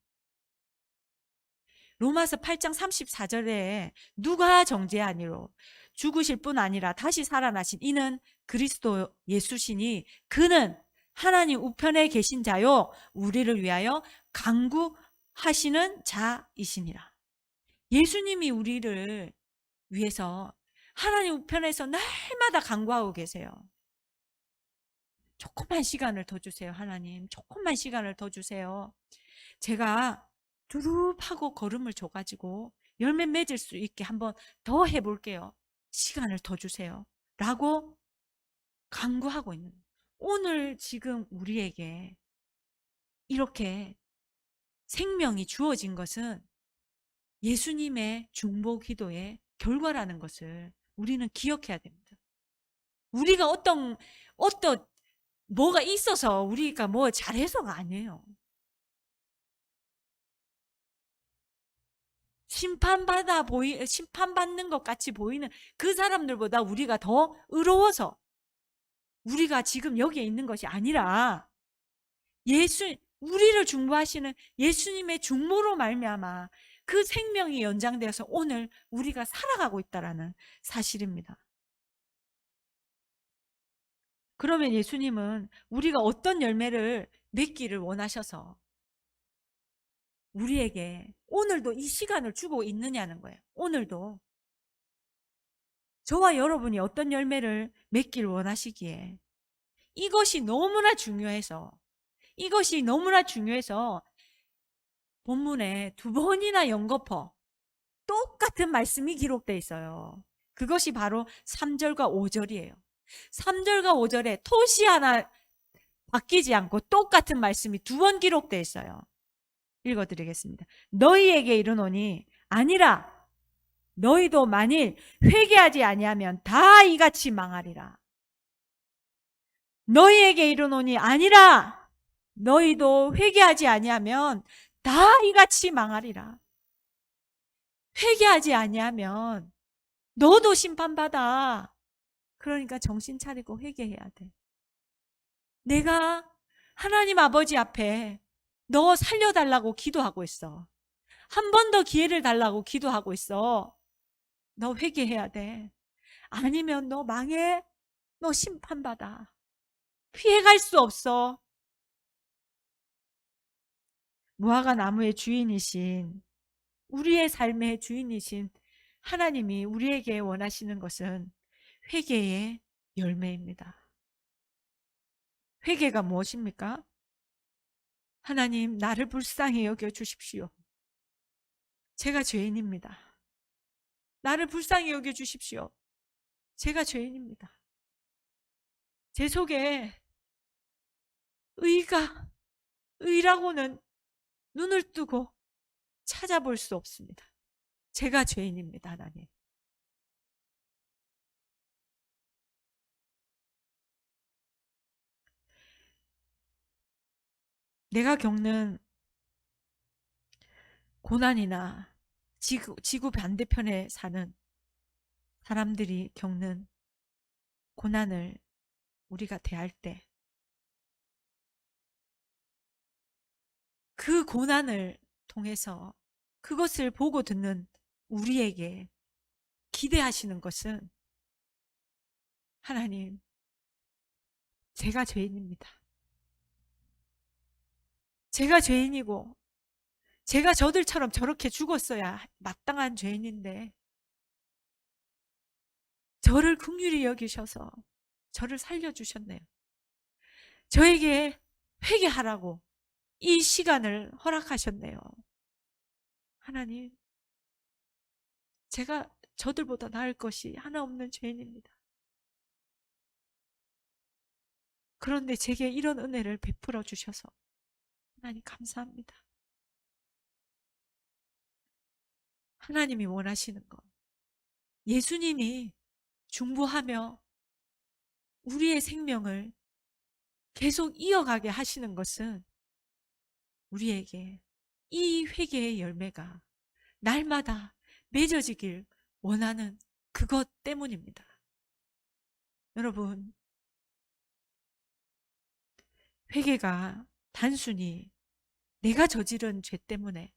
로마서 8장 34절에 누가 정죄하니로 죽으실 뿐 아니라 다시 살아나신 이는 그리스도 예수시니 그는 하나님 우편에 계신 자요 우리를 위하여 간구하시는 자이시니라. 예수님이 우리를 위해서 하나님 우편에서 날마다 간구하고 계세요. 조금만 시간을 더 주세요, 하나님. 조금만 시간을 더 주세요. 제가 두릅하고 걸음을 줘가지고 열매 맺을 수 있게 한번 더 해볼게요. 시간을 더 주세요. 라고 간구하고 있는 거예요. 오늘 지금 우리에게 이렇게 생명이 주어진 것은 예수님의 중보 기도의 결과라는 것을 우리는 기억해야 됩니다. 우리가 뭐가 있어서 우리가 뭐 잘해서가 아니에요. 심판받는 것 같이 보이는 그 사람들보다 우리가 더 의로워서 우리가 지금 여기에 있는 것이 아니라 우리를 중보하시는 예수님의 중보로 말미암아 그 생명이 연장되어서 오늘 우리가 살아가고 있다라는 사실입니다. 그러면 예수님은 우리가 어떤 열매를 맺기를 원하셔서 우리에게 오늘도 이 시간을 주고 있느냐는 거예요. 오늘도 저와 여러분이 어떤 열매를 맺기를 원하시기에 이것이 너무나 중요해서 본문에 2번이나 연거푸 똑같은 말씀이 기록되어 있어요. 그것이 바로 3절과 5절이에요. 3절과 5절에 토시 하나 바뀌지 않고 똑같은 말씀이 2번 기록되어 있어요. 읽어드리겠습니다. 너희에게 이르노니 아니라 너희도 만일 회개하지 아니하면 다 이같이 망하리라. 너희에게 이르노니 아니라 너희도 회개하지 아니하면 다 이같이 망하리라. 회개하지 아니하면 너도 심판받아. 그러니까 정신 차리고 회개해야 돼. 내가 하나님 아버지 앞에 너 살려달라고 기도하고 있어. 한 번 더 기회를 달라고 기도하고 있어. 너 회개해야 돼. 아니면 너 망해. 너 심판받아. 피해갈 수 없어. 무화과 나무의 주인이신 우리의 삶의 주인이신 하나님이 우리에게 원하시는 것은 회개의 열매입니다. 회개가 무엇입니까? 하나님, 나를 불쌍히 여겨 주십시오. 제가 죄인입니다. 나를 불쌍히 여겨 주십시오. 제가 죄인입니다. 제 속에 의라고는 눈을 뜨고 찾아볼 수 없습니다. 제가 죄인입니다, 하나님. 내가 겪는 고난이나 지구 반대편에 사는 사람들이 겪는 고난을 우리가 대할 때 그 고난을 통해서 그것을 보고 듣는 우리에게 기대하시는 것은 하나님, 제가 죄인입니다. 제가 죄인이고 제가 저들처럼 저렇게 죽었어야 마땅한 죄인인데 저를 긍휼히 여기셔서 저를 살려주셨네요. 저에게 회개하라고 이 시간을 허락하셨네요. 하나님, 제가 저들보다 나을 것이 하나 없는 죄인입니다. 그런데 제게 이런 은혜를 베풀어 주셔서 하나님 감사합니다. 하나님이 원하시는 것, 예수님이 중보하며 우리의 생명을 계속 이어가게 하시는 것은 우리에게 이 회개의 열매가 날마다 맺어지길 원하는 그것 때문입니다. 여러분, 회개가 단순히 내가 저지른 죄 때문에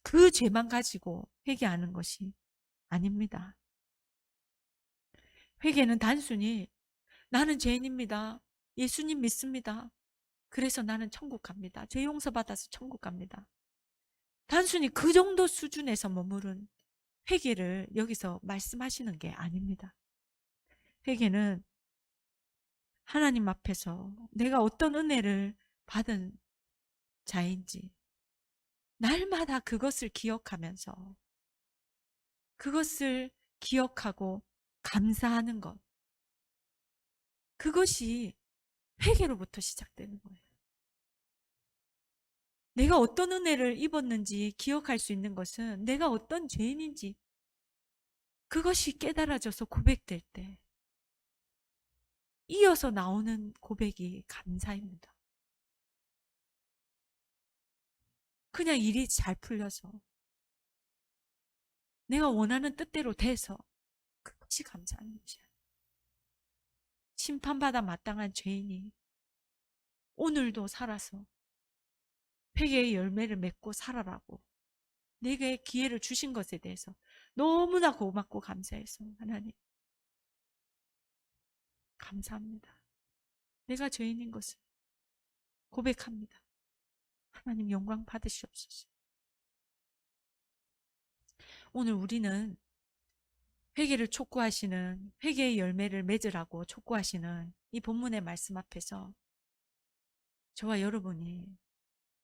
그 죄만 가지고 회개하는 것이 아닙니다. 회개는 단순히 나는 죄인입니다. 예수님 믿습니다. 그래서 나는 천국 갑니다. 죄 용서받아서 천국 갑니다. 단순히 그 정도 수준에서 머무른 회개를 여기서 말씀하시는 게 아닙니다. 회개는 하나님 앞에서 내가 어떤 은혜를 받은 자인지 날마다 그것을 기억하면서 그것을 기억하고 감사하는 것, 그것이 회개로부터 시작되는 거예요. 내가 어떤 은혜를 입었는지 기억할 수 있는 것은 내가 어떤 죄인인지 그것이 깨달아져서 고백될 때 이어서 나오는 고백이 감사입니다. 그냥 일이 잘 풀려서 내가 원하는 뜻대로 돼서 그것이 감사하는 것이야. 심판받아 마땅한 죄인이 오늘도 살아서 회개의 열매를 맺고 살아라고 내게 기회를 주신 것에 대해서 너무나 고맙고 감사해서 하나님 감사합니다. 내가 죄인인 것을 고백합니다. 하나님 영광 받으시옵소서. 오늘 우리는 회개를 촉구하시는, 회개의 열매를 맺으라고 촉구하시는 이 본문의 말씀 앞에서 저와 여러분이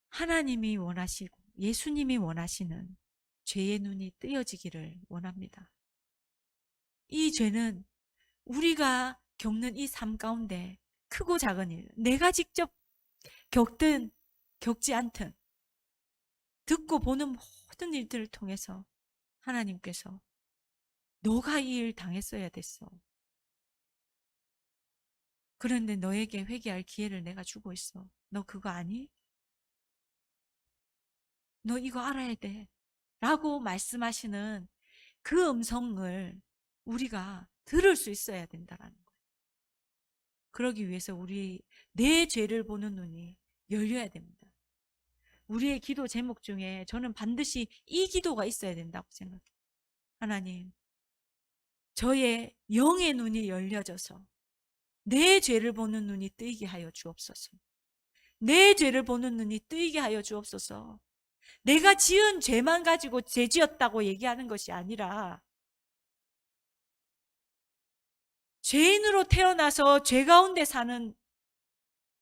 하나님이 원하시고 예수님이 원하시는 죄의 눈이 뜨여지기를 원합니다. 이 죄는 우리가 겪는 이 삶 가운데 크고 작은 일, 내가 직접 겪든 겪지 않든 듣고 보는 모든 일들을 통해서 하나님께서 너가 이 일 당했어야 됐어. 그런데 너에게 회개할 기회를 내가 주고 있어. 너 그거 아니? 너 이거 알아야 돼. 라고 말씀하시는 그 음성을 우리가 들을 수 있어야 된다는 거예요. 그러기 위해서 우리 내 죄를 보는 눈이 열려야 됩니다. 우리의 기도 제목 중에 저는 반드시 이 기도가 있어야 된다고 생각해요. 하나님, 저의 영의 눈이 열려져서 내 죄를 보는 눈이 뜨이게 하여 주옵소서. 내 죄를 보는 눈이 뜨이게 하여 주옵소서. 내가 지은 죄만 가지고 죄 지었다고 얘기하는 것이 아니라 죄인으로 태어나서 죄 가운데 사는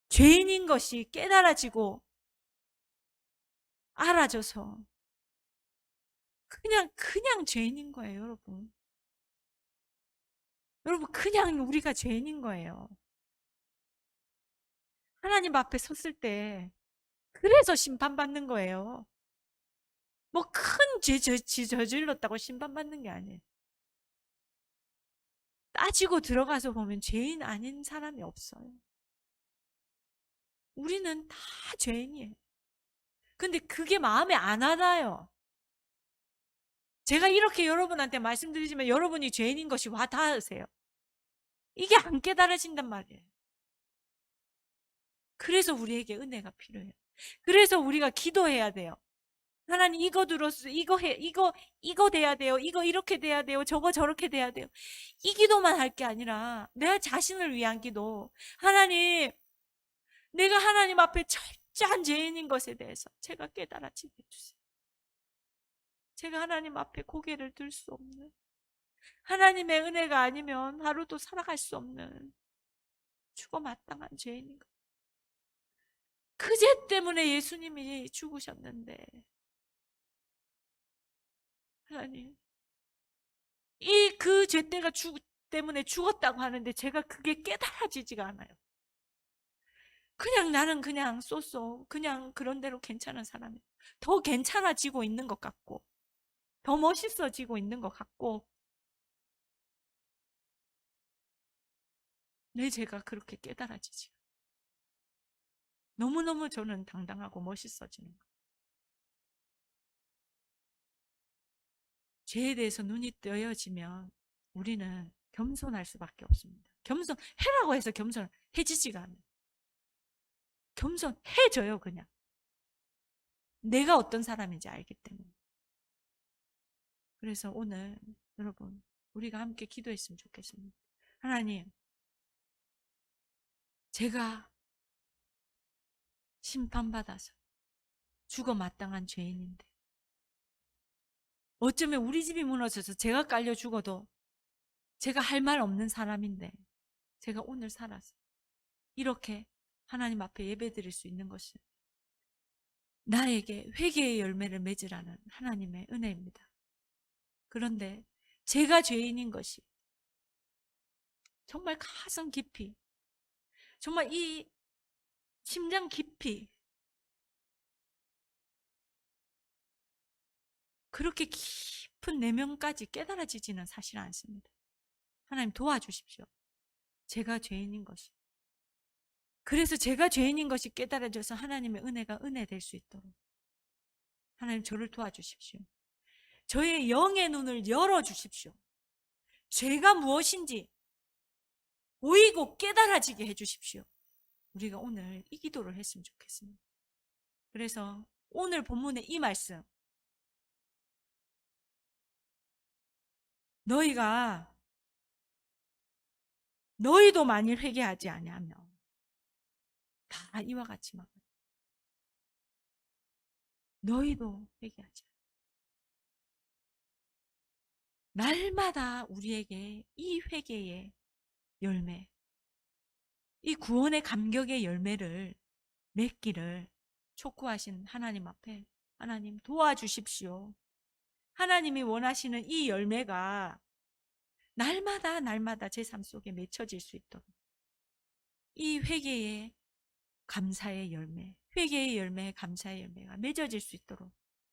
죄인인 것이 깨달아지고 알아져서 그냥 죄인인 거예요, 여러분. 여러분, 그냥 우리가 죄인인 거예요. 하나님 앞에 섰을 때 그래서 심판받는 거예요. 뭐 큰 죄 저질렀다고 심판받는 게 아니에요. 따지고 들어가서 보면 죄인 아닌 사람이 없어요. 우리는 다 죄인이에요. 근데 그게 마음에 안 와닿아요. 제가 이렇게 여러분한테 말씀드리지만 여러분이 죄인인 것이 와 닿으세요. 이게 안 깨달아진단 말이에요. 그래서 우리에게 은혜가 필요해요. 그래서 우리가 기도해야 돼요. 하나님 이거 들었어. 이거 돼야 돼요. 이거 이렇게 돼야 돼요. 저거 저렇게 돼야 돼요. 이 기도만 할 게 아니라 내 자신을 위한 기도. 하나님, 내가 하나님 앞에 철저한 죄인인 것에 대해서 제가 깨달아지게 해주세요. 제가 하나님 앞에 고개를 들 수 없는, 하나님의 은혜가 아니면 하루도 살아갈 수 없는 죽어 마땅한 죄인인 것. 그 죄 때문에 예수님이 죽으셨는데 하나님, 이 그 죄 때문에 죽었다고 하는데 제가 그게 깨달아지지가 않아요. 그냥 나는 그냥 쏘쏘 그냥 그런 대로 괜찮은 사람이에요. 더 괜찮아지고 있는 것 같고 더 멋있어지고 있는 것 같고 내 죄가 그렇게 깨달아지지. 너무너무 저는 당당하고 멋있어지는 거예요. 죄에 대해서 눈이 뜨여지면 우리는 겸손할 수밖에 없습니다. 겸손해라고 해서 겸손해지지가 않아요. 겸손해져요, 그냥. 내가 어떤 사람인지 알기 때문에. 그래서 오늘 여러분, 우리가 함께 기도했으면 좋겠습니다. 하나님, 제가 심판받아서 죽어 마땅한 죄인인데, 어쩌면 우리 집이 무너져서 제가 깔려 죽어도 제가 할 말 없는 사람인데, 제가 오늘 살아서 이렇게 하나님 앞에 예배드릴 수 있는 것은 나에게 회개의 열매를 맺으라는 하나님의 은혜입니다. 그런데 제가 죄인인 것이 정말 가슴 깊이, 정말 이 심장 깊이 그렇게 깊은 내면까지 깨달아지지는 사실 않습니다. 하나님 도와주십시오. 제가 죄인인 것이. 그래서 제가 죄인인 것이 깨달아져서 하나님의 은혜가 은혜 될 수 있도록 하나님 저를 도와주십시오. 저의 영의 눈을 열어주십시오. 죄가 무엇인지 보이고 깨달아지게 해주십시오. 우리가 오늘 이 기도를 했으면 좋겠습니다. 그래서 오늘 본문의 이 말씀, 너희도 만일 회개하지 아니하면 다 이와 같이 막 너희도 회개하지 않아. 날마다 우리에게 이 회개의 열매, 이 구원의 감격의 열매를 맺기를 촉구하신 하나님 앞에 하나님 도와주십시오. 하나님이 원하시는 이 열매가 날마다 제 삶 속에 맺혀질 수 있도록 이 회개의 감사의 열매, 회개의 열매, 감사의 열매가 맺어질 수 있도록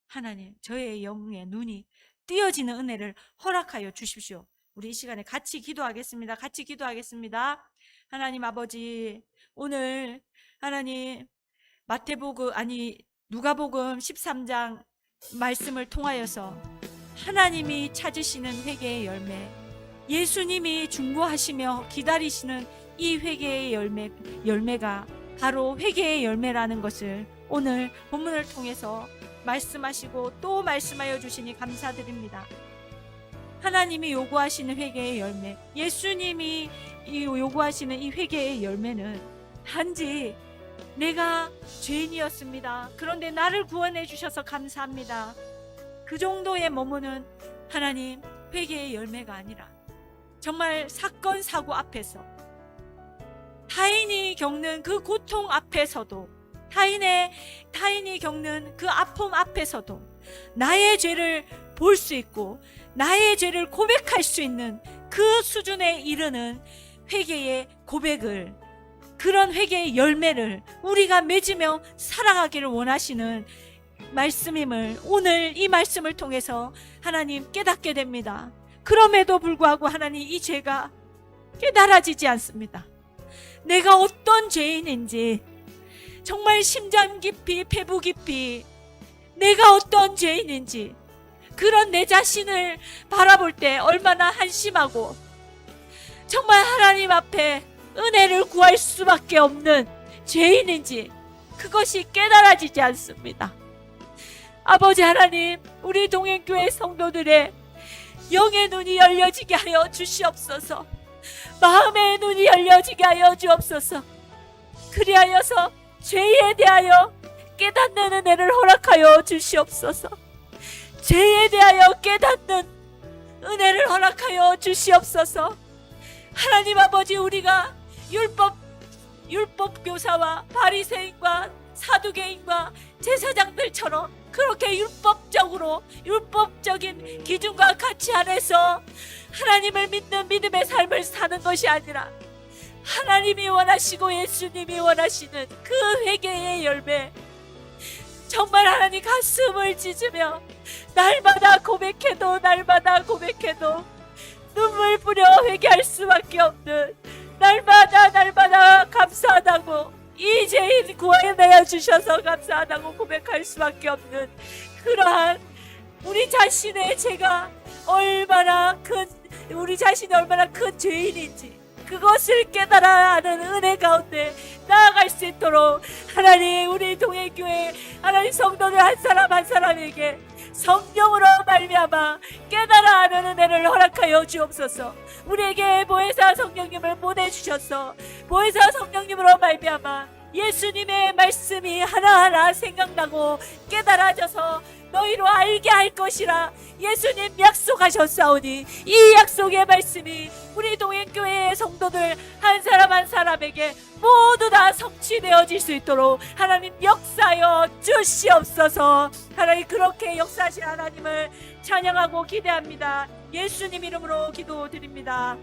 하나님 저의 영의 눈이 띄어지는 은혜를 허락하여 주십시오. 우리 이 시간에 같이 기도하겠습니다. 같이 기도하겠습니다. 하나님 아버지, 오늘 하나님 누가복음 13장 말씀을 통하여서 하나님이 찾으시는 회개의 열매, 예수님이 중보하시며 기다리시는 이 회개의 열매가 바로 회개의 열매라는 것을 오늘 본문을 통해서 말씀하시고 또 말씀하여 주시니 감사드립니다. 하나님이 요구하시는 회개의 열매, 예수님이 요구하시는 이 회개의 열매는 단지 내가 죄인이었습니다. 그런데 나를 구원해 주셔서 감사합니다. 그 정도에 머무는 하나님 회개의 열매가 아니라 정말 사건 사고 앞에서 타인이 겪는 그 고통 앞에서도 타인이 겪는 그 아픔 앞에서도 나의 죄를 볼 수 있고 나의 죄를 고백할 수 있는 그 수준에 이르는 회개의 고백을, 그런 회개의 열매를 우리가 맺으며 살아가기를 원하시는 말씀임을 오늘 이 말씀을 통해서 하나님 깨닫게 됩니다. 그럼에도 불구하고 하나님 이 죄가 깨달아지지 않습니다. 내가 어떤 죄인인지 정말 심장 깊이 폐부 깊이 내가 어떤 죄인인지 그런 내 자신을 바라볼 때 얼마나 한심하고 정말 하나님 앞에 은혜를 구할 수밖에 없는 죄인인지 그것이 깨달아지지 않습니다. 아버지 하나님, 우리 동행교회 성도들의 영의 눈이 열려지게 하여 주시옵소서. 마음의 눈이 열려지게 하여 주옵소서. 그리하여서 죄에 대하여 깨닫는 은혜를 허락하여 주시옵소서. 죄에 대하여 깨닫는 은혜를 허락하여 주시옵소서. 하나님 아버지, 우리가 율법 교사와 바리새인과 사두개인과 제사장들처럼 그렇게 율법적인 기준과 가치 안에서 하나님을 믿는 믿음의 삶을 사는 것이 아니라 하나님이 원하시고 예수님이 원하시는 그 회개의 열매, 정말 하나님 가슴을 찢으며 날마다 고백해도 눈물 뿌려 회개할 수밖에 없는, 날마다 감사하다고, 이 죄인 구원하여 주셔서 감사하다고 고백할 수밖에 없는 그러한 우리 자신의 죄가 얼마나 우리 자신이 얼마나 큰 죄인인지 그것을 깨달아 아는 은혜 가운데 나아갈 수 있도록 하나님, 우리 동행교회 하나님 성도들 한 사람 한 사람에게 성령으로 말미암아 깨달아 아는 은혜를 허락하여 주옵소서. 우리에게 보혜사 성령님을 보내주셔서 보혜사 성령님으로 말미암아 예수님의 말씀이 하나하나 생각나고 깨달아져서 너희로 알게 할 것이라 예수님 약속하셨사오니 이 약속의 말씀이 우리 동행교회의 성도들 한 사람 한 사람에게 모두 다 성취되어질 수 있도록 하나님 역사하여 주시옵소서. 하나님, 그렇게 역사하신 하나님을 찬양하고 기대합니다. 예수님 이름으로 기도드립니다.